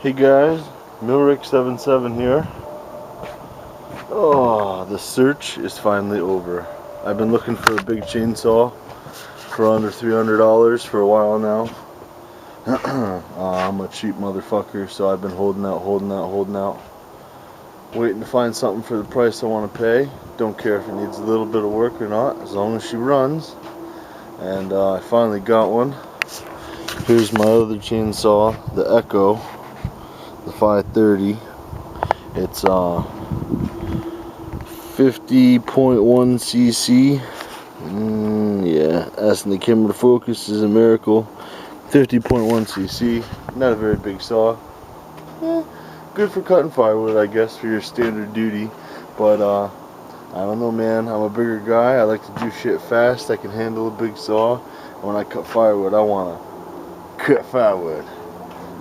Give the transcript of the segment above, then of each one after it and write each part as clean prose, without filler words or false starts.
Hey guys, Milrick77 here. Oh, the search is finally over. I've been looking for a big chainsaw for under $300 for a while now. I'm a cheap motherfucker, so I've been holding out, waiting to find something for the price I want to pay. Don't care if it needs a little bit of work or not, as long as she runs. And I finally got one. Here's my other chainsaw, the Echo, the 530. It's 50.1 cc. Yeah, asking the camera to focus is a miracle. 50.1 cc. Not a very big saw. Good for cutting firewood, I guess, for your standard duty. But I don't know, man. I'm a bigger guy. I like to do shit fast. I can handle a big saw. And when I cut firewood, I want to cut firewood.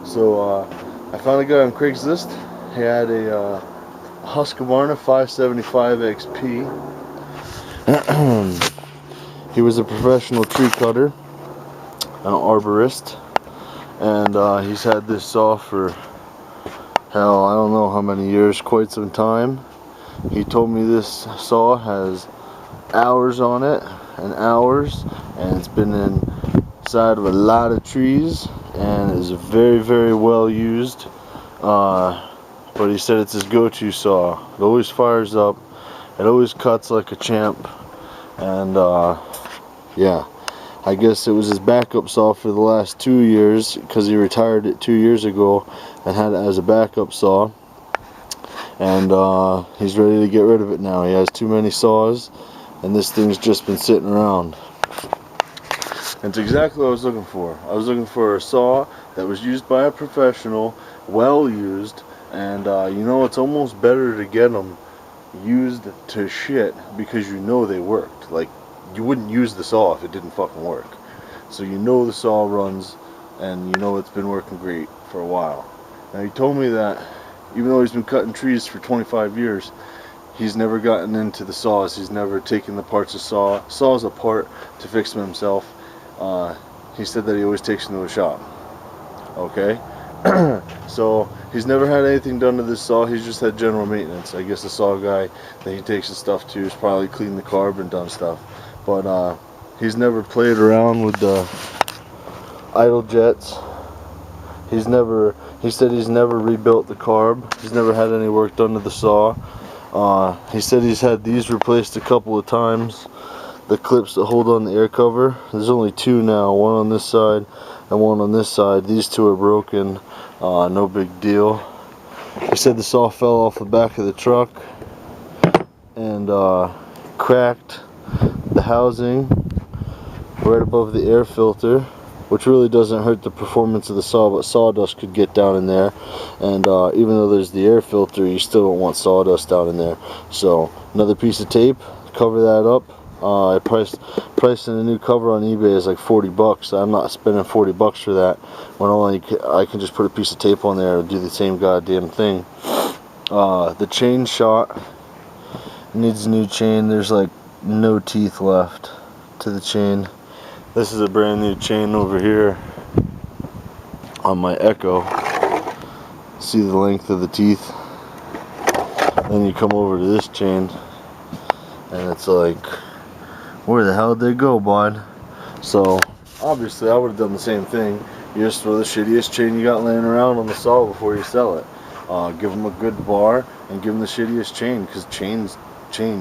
So I found a guy on Craigslist. He had a Husqvarna 575 XP. He was a professional tree cutter, an arborist, and he's had this saw for hell, I don't know how many years, quite some time. He told me this saw has hours on it and hours, and it's been inside of a lot of trees and is very, very well used. But he said it's his go-to saw. It always fires up, it always cuts like a champ, and yeah, I guess it was his backup saw for the last 2 years, because he retired it 2 years ago and had it as a backup saw, and he's ready to get rid of it now. He has too many saws, and this thing's just been sitting around. And it's exactly what I was looking for. I was looking for a saw that was used by a professional, well used, and you know, it's almost better to get them used to shit because you know they worked. Like, you wouldn't use the saw if it didn't fucking work. So you know the saw runs, and you know it's been working great for a while. Now, he told me that even though he's been cutting trees for 25 years, he's never gotten into the saws. He's never taken the parts of saws apart to fix them himself. He said that he always takes them to a shop. Okay? So he's never had anything done to this saw. He's just had general maintenance. I guess the saw guy that he takes his stuff to has probably cleaned the carb and done stuff. But he's never played around with the idle jets. He said he's never rebuilt the carb. He's never had any work done to the saw. He said he's had these replaced a couple of times. The clips that hold on the air cover. There's only two now, one on this side and one on this side. These two are broken. No big deal. He said the saw fell off the back of the truck and cracked the housing right above the air filter, which really doesn't hurt the performance of the saw, but sawdust could get down in there, and even though there's the air filter, you still don't want sawdust down in there. So another piece of tape, cover that up. I pricing a new cover on eBay is like 40 bucks. I'm not spending 40 bucks for that when I can just put a piece of tape on there and do the same goddamn thing. The chain shot needs a new chain. There's like no teeth left to the chain. This is a brand new chain over here on my Echo. See the length of the teeth? Then you come over to this chain and it's like, where the hell did they go, bud? So obviously I would have done the same thing. You just throw the shittiest chain you got laying around on the saw before you sell it. Give them a good bar and give them the shittiest chain, because chain,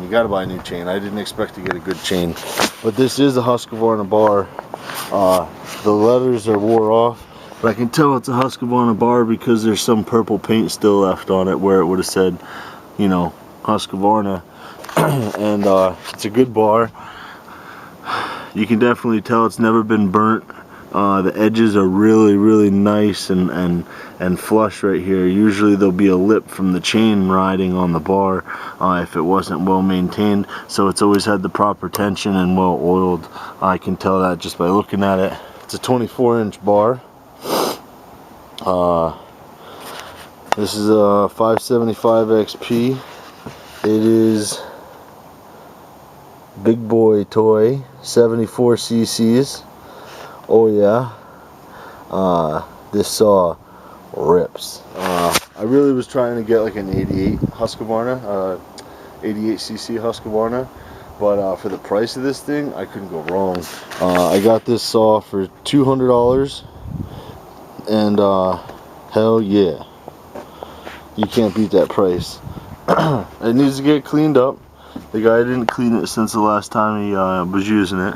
you gotta buy a new chain. I didn't expect to get a good chain, but this is a Husqvarna bar. The letters are wore off, but I can tell it's a Husqvarna bar because there's some purple paint still left on it where it would have said, you know, Husqvarna. And it's a good bar. You can definitely tell it's never been burnt. The edges are really, really nice and flush right here. Usually there'll be a lip from the chain riding on the bar if it wasn't well maintained. So it's always had the proper tension and well oiled. I can tell that just by looking at it. It's a 24-inch bar. This is a 575 XP. It is big boy toy, 74 cc's. Oh yeah. This saw rips. I really was trying to get like an 88 Husqvarna, 88cc Husqvarna, but for the price of this thing, I couldn't go wrong. I got this saw for $200, and hell yeah, you can't beat that price. It needs to get cleaned up. The guy didn't clean it since the last time he was using it,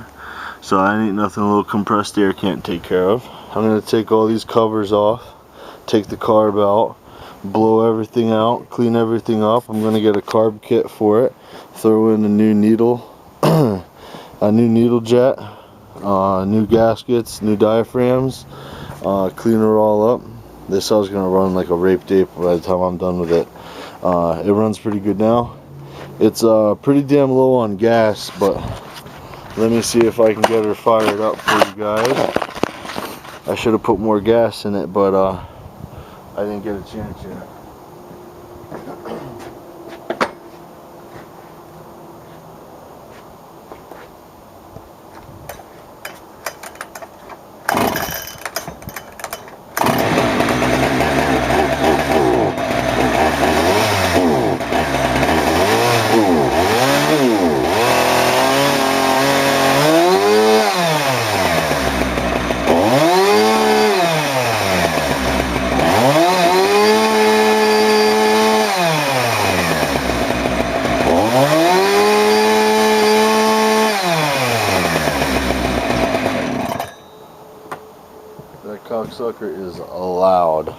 so I ain't nothing a little compressed air can't take care of. I'm going to take all these covers off, take the carb out, blow everything out, clean everything up. I'm going to get a carb kit for it, throw in a new needle, a new needle jet, new gaskets, new diaphragms, clean her all up. This cell's going to run like a rape tape by the time I'm done with it. It runs pretty good now. It's pretty damn low on gas, but let me see if I can get her fired up for you guys. I should have put more gas in it, but I didn't get a chance yet. That cocksucker is loud,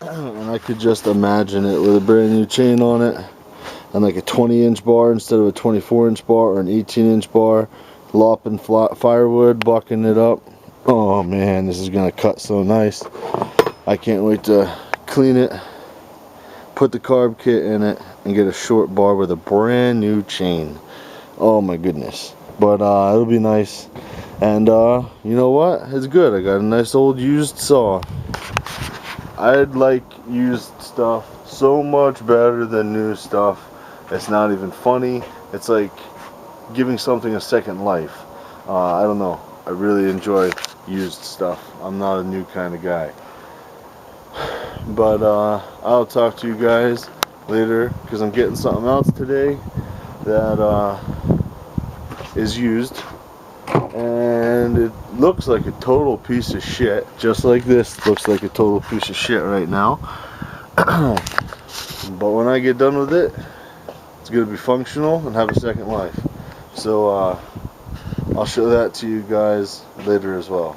and I could just imagine it with a brand new chain on it and like a 20-inch bar instead of a 24-inch bar or an 18-inch bar, lopping firewood, bucking it up. Oh man, this is gonna cut so nice. I can't wait to clean it, put the carb kit in it, and get a short bar with a brand new chain. Oh my goodness. But it'll be nice. And you know what? It's good. I got a nice old used saw. I like used stuff so much better than new stuff. It's not even funny. It's like giving something a second life. I don't know. I really enjoy used stuff. I'm not a new kind of guy. But I'll talk to you guys later because I'm getting something else today that is used. And it looks like a total piece of shit, just like this looks like a total piece of shit right now. But when I get done with it, it's going to be functional and have a second life. So I'll show that to you guys later as well.